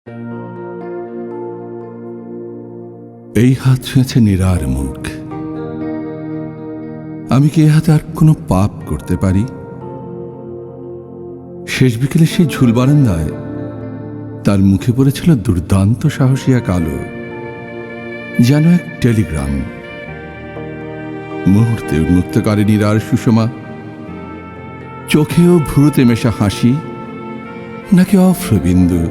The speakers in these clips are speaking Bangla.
এই হাত ছুঁয়েছে নীরার মুখ। আমি কি এ হাতে আর কোনো পাপ করতে পারি? শেষ বিকেলে সেই ঝুল বারান্দায় তার মুখে পড়েছিল দুর্দান্ত সাহসী এক আলো, যেন এক টেলিগ্রাম। মুহূর্তে উন্মুক্ত করে নীরার সুষমা চোখেও ভ্রুতে মেশা হাসি, নাকি অফ্রবিন্দু।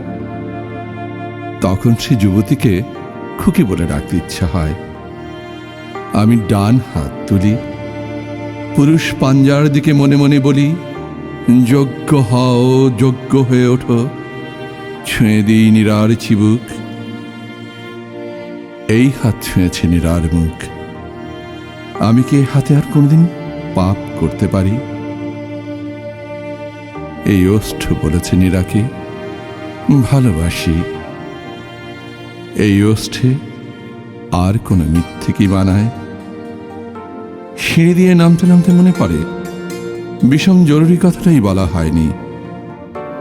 তখন সে যুবতীকে খুকি বলে ডাকতে ইচ্ছা হয়। আমি ডান হাত তুলি, পুরুষ পাঞ্জার দিকে মনে মনে বলি, যোগ্য হও, যোগ্য হয়ে ওঠো, ছুঁয়ে দিই নীরার চিবুক। এই হাত ছুঁয়েছে নীরার মুখ। আমি কি হাতে আর কোনদিন পাপ করতে পারি? এই ওষ্ঠ বলেছে নীরাকে ভালোবাসি। এই ওষ্ঠে আর কোনো মিথ্যে কি বানায়? সিঁড়ি দিয়ে নামতে নামতে মনে পড়ে বিষম জরুরি কথাটাই বলা হয়নি।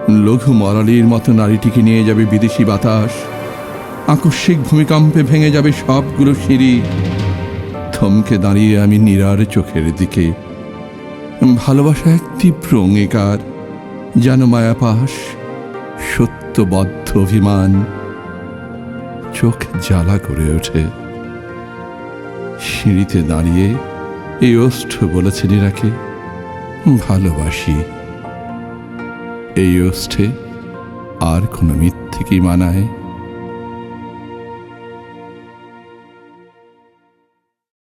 লঘু মরালির মতো নারীটিকে নিয়ে যাবে বিদেশি বাতাস, আকস্মিক ভূমিকম্পে ভেঙে যাবে সবগুলো সিঁড়ি। থমকে দাঁড়িয়ে আমি নীরার চোখের দিকে। ভালোবাসা এক তীব্র অঙ্গীকার, যেন মায়াপাশ, সত্যবদ্ধ অভিমান। চোখ জ্বালা করে ওঠে। সিঁড়িতে দাঁড়িয়ে এই ওষ্ঠ বলেছে নীরাকে ভালোবাসি। এই ওষ্ঠে আর কোনো মিথ্যে কি মানায়?